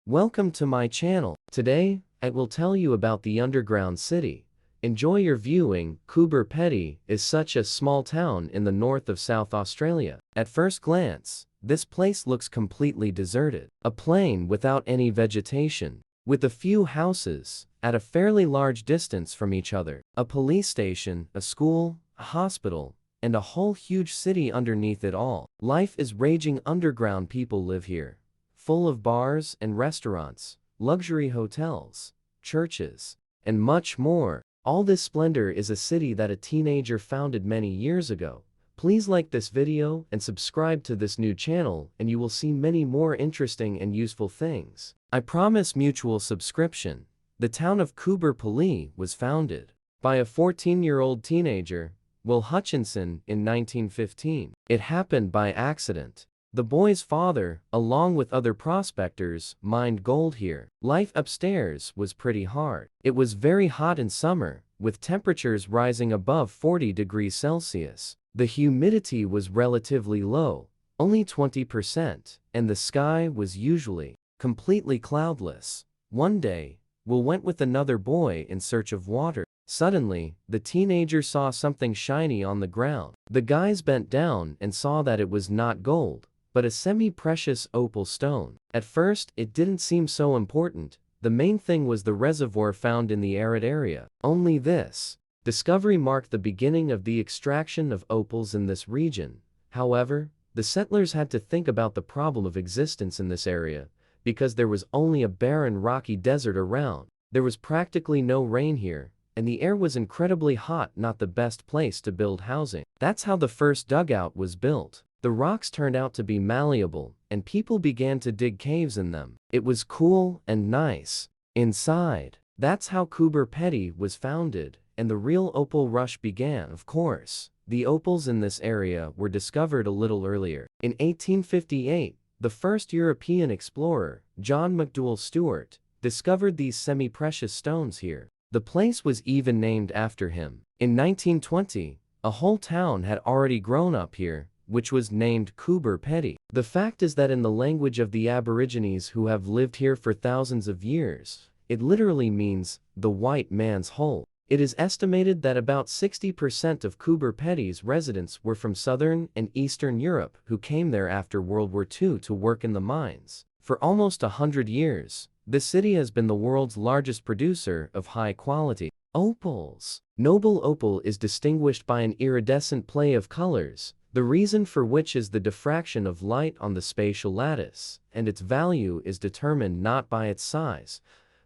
Welcome to my channel. Today, I will tell you about the underground city. Enjoy your viewing. Coober Pedy is such a small town in the north of South Australia. At first glance, this place looks completely deserted. A plain without any vegetation, with a few houses at a fairly large distance from each other. A police station, a school, a hospital, and a whole huge city underneath it all. Life is raging underground. People live here, full of bars and restaurants, luxury hotels, churches, and much more. All this splendor is a city that a teenager founded many years ago. Please like this video and subscribe to this new channel, and you will see many more interesting and useful things. I promise mutual subscription. The town of Coober Pedy was founded by a 14-year-old teenager, Will Hutchinson, in 1915. It happened by accident. The boy's father, along with other prospectors, mined gold here. Life upstairs was pretty hard. It was very hot in summer, with temperatures rising above 40 degrees Celsius. The humidity was relatively low, only 20%, and the sky was usually completely cloudless. One day, Will went with another boy in search of water. Suddenly, the teenager saw something shiny on the ground. The guys bent down and saw that it was not gold, but a semi-precious opal stone. At first, it didn't seem so important. The main thing was the reservoir found in the arid area. Only this discovery marked the beginning of the extraction of opals in this region. However, the settlers had to think about the problem of existence in this area, because there was only a barren rocky desert around. There was practically no rain here, and the air was incredibly hot. Not the best place to build housing. That's how the first dugout was built. The rocks turned out to be malleable, and people began to dig caves in them. It was cool and nice inside. That's how Coober Pedy was founded, and the real opal rush began. Of course, the opals in this area were discovered a little earlier. In 1858, the first European explorer, John McDowell Stuart, discovered these semi-precious stones here. The place was even named after him. In 1920, a whole town had already grown up here, which was named Coober Pedy. The fact is that in the language of the Aborigines who have lived here for thousands of years, it literally means the white man's hole. It is estimated that about 60% of Coober Pedy's residents were from Southern and Eastern Europe who came there after World War II to work in the mines. For almost 100 years, this city has been the world's largest producer of high-quality opals. Noble opal is distinguished by an iridescent play of colors, the reason for which is the diffraction of light on the spatial lattice, and its value is determined not by its size,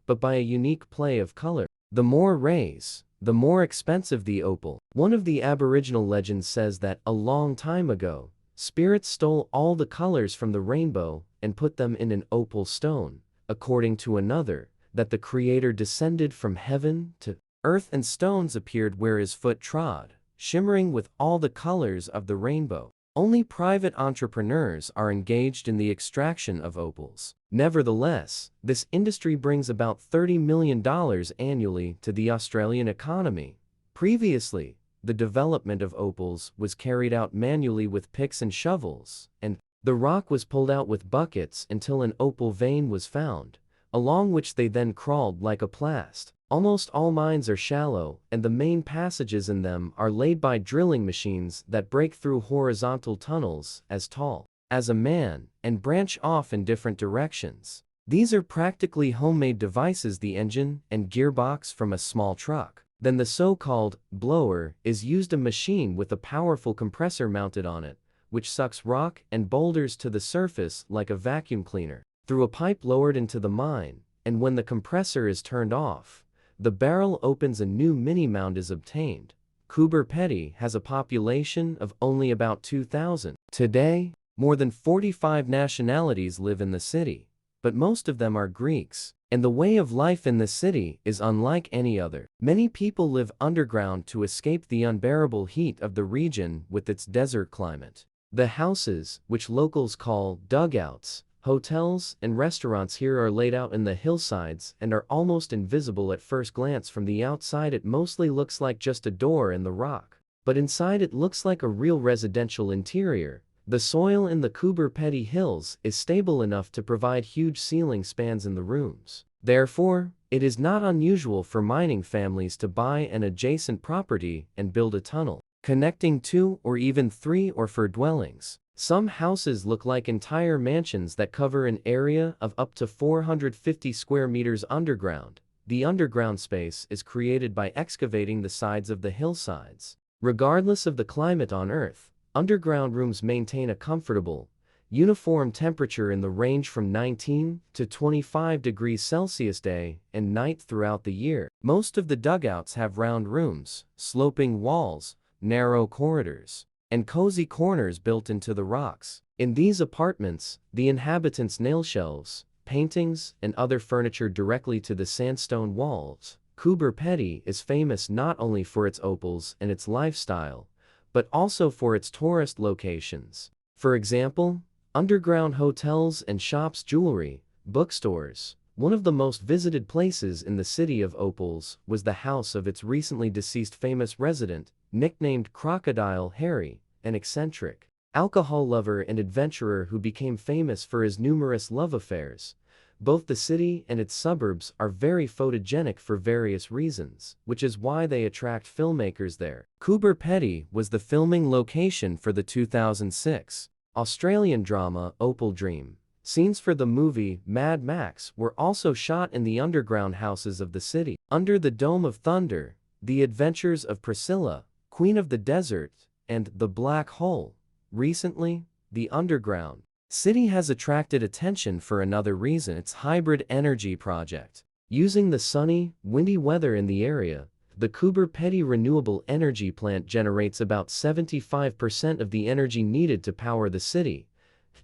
but by a unique play of color. The more rays, the more expensive the opal. One of the Aboriginal legends says that, a long time ago, spirits stole all the colors from the rainbow and put them in an opal stone. According to another, that the Creator descended from heaven to earth and stones appeared where his foot trod, shimmering with all the colors of the rainbow. Only private entrepreneurs are engaged in the extraction of opals. Nevertheless, this industry brings about $30 million annually to the Australian economy. Previously, the development of opals was carried out manually with picks and shovels, and the rock was pulled out with buckets until an opal vein was found, along which they then crawled like a plast. Almost all mines are shallow, and the main passages in them are laid by drilling machines that break through horizontal tunnels as tall as a man and branch off in different directions. These are practically homemade devices. The engine and gearbox from a small truck. Then the so-called blower is used, a machine with a powerful compressor mounted on it, which sucks rock and boulders to the surface like a vacuum cleaner, through a pipe lowered into the mine, and when the compressor is turned off, the barrel opens, a new mini-mound is obtained. Coober Pedy has a population of only about 2,000. Today, more than 45 nationalities live in the city, but most of them are Greeks, and the way of life in the city is unlike any other. Many people live underground to escape the unbearable heat of the region with its desert climate. The houses, which locals call dugouts, hotels and restaurants here are laid out in the hillsides and are almost invisible at first glance. From the outside it mostly looks like just a door in the rock, but inside it looks like a real residential interior. The soil in the Coober Pedy Hills is stable enough to provide huge ceiling spans in the rooms. Therefore, it is not unusual for mining families to buy an adjacent property and build a tunnel, connecting 2 or even 3 or 4 dwellings. Some houses look like entire mansions that cover an area of up to 450 square meters underground. The underground space is created by excavating the sides of the hillsides. Regardless of the climate on Earth, underground rooms maintain a comfortable, uniform temperature in the range from 19 to 25 degrees Celsius day and night throughout the year. Most of the dugouts have round rooms, sloping walls, narrow corridors, and cozy corners built into the rocks. In these apartments, the inhabitants nail shelves, paintings, and other furniture directly to the sandstone walls. Coober Pedy is famous not only for its opals and its lifestyle, but also for its tourist locations. For example, underground hotels and shops, jewelry, bookstores. One of the most visited places in the city of opals was the house of its recently deceased famous resident, nicknamed Crocodile Harry, an eccentric alcohol lover and adventurer who became famous for his numerous love affairs. Both the city and its suburbs are very photogenic for various reasons, which is why they attract filmmakers there. Coober Pedy was the filming location for the 2006 Australian drama Opal Dream. Scenes for the movie Mad Max were also shot in the underground houses of the city. Under the Dome of Thunder, The Adventures of Priscilla, Queen of the Desert, and The Black Hole. Recently, the underground city has attracted attention for another reason: its hybrid energy project. Using the sunny, windy weather in the area, the Coober Pedy Renewable Energy Plant generates about 75% of the energy needed to power the city.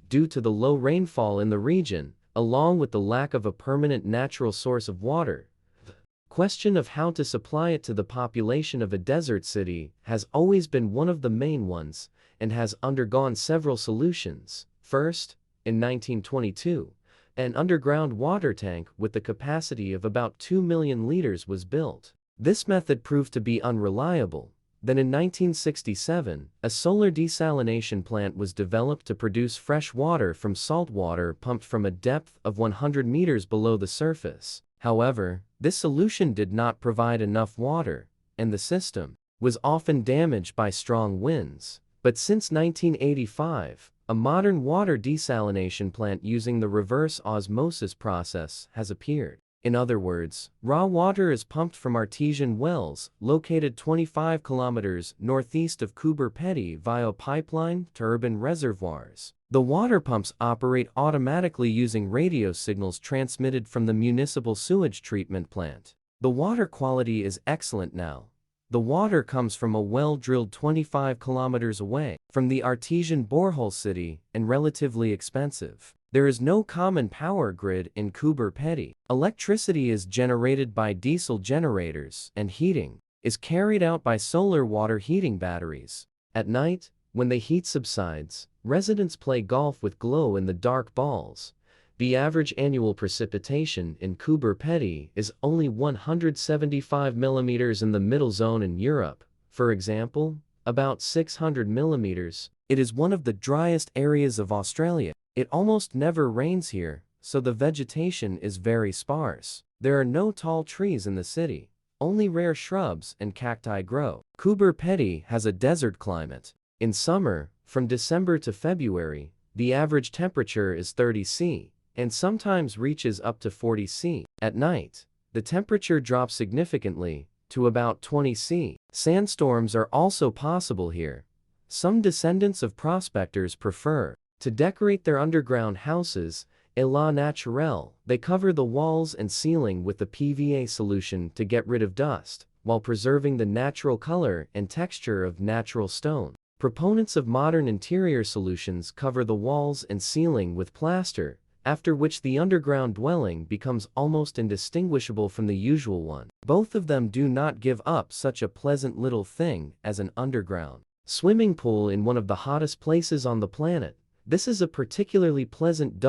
Due to the low rainfall in the region, along with the lack of a permanent natural source of water, the question of how to supply it to the population of a desert city has always been one of the main ones, and has undergone several solutions. First, in 1922, an underground water tank with the capacity of about 2 million liters was built. This method proved to be unreliable. Then in 1967, a solar desalination plant was developed to produce fresh water from salt water pumped from a depth of 100 meters below the surface. However, this solution did not provide enough water, and the system was often damaged by strong winds. But since 1985, a modern water desalination plant using the reverse osmosis process has appeared. In other words, raw water is pumped from artesian wells located 25 kilometers northeast of Coober Pedy via pipeline to urban reservoirs. The water pumps operate automatically using radio signals transmitted from the municipal sewage treatment plant. The water quality is excellent now. The water comes from a well drilled 25 kilometers away from the artesian borehole city and relatively expensive. There is no common power grid in Coober Pedy. Electricity is generated by diesel generators, and heating is carried out by solar water heating batteries. At night, when the heat subsides, residents play golf with glow-in-the-dark balls. The average annual precipitation in Coober Pedy is only 175 millimeters in the middle zone in Europe, for example, about 600 millimeters. It is one of the driest areas of Australia. It almost never rains here, so the vegetation is very sparse. There are no tall trees in the city. Only rare shrubs and cacti grow. Coober Pedy has a desert climate. In summer, from December to February, the average temperature is 30 C, and sometimes reaches up to 40 C. At night, the temperature drops significantly, to about 20 C. Sandstorms are also possible here. Some descendants of prospectors prefer to decorate their underground houses à la naturelle. They cover the walls and ceiling with a PVA solution to get rid of dust, while preserving the natural color and texture of natural stone. Proponents of modern interior solutions cover the walls and ceiling with plaster, after which the underground dwelling becomes almost indistinguishable from the usual one. Both of them do not give up such a pleasant little thing as an underground swimming pool in one of the hottest places on the planet. This is a particularly pleasant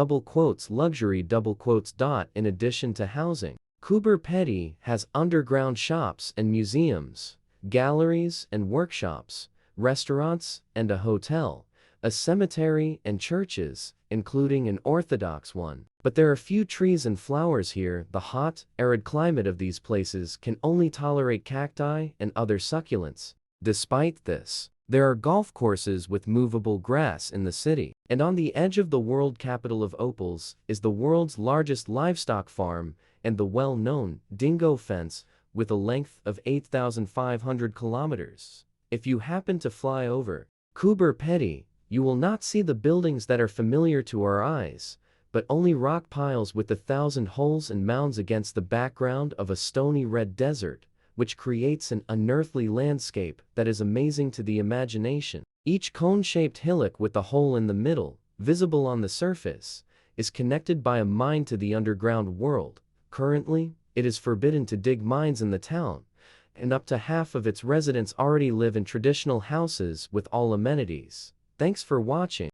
luxury. In addition to housing, Coober Pedy has underground shops and museums, galleries and workshops, restaurants, and a hotel. a cemetery, and churches, including an Orthodox one. But there are few trees and flowers here. The hot, arid climate of these places can only tolerate cacti and other succulents. Despite this, there are golf courses with movable grass in the city. And on the edge of the world capital of opals is the world's largest livestock farm and the well-known Dingo Fence, with a length of 8,500 kilometers. If you happen to fly over Khyber Pathi, you will not see the buildings that are familiar to our eyes, but only rock piles with 1,000 holes and mounds against the background of a stony red desert, which creates an unearthly landscape that is amazing to the imagination. Each cone-shaped hillock with a hole in the middle, visible on the surface, is connected by a mine to the underground world. Currently, it is forbidden to dig mines in the town, and up to half of its residents already live in traditional houses with all amenities. Thanks for watching.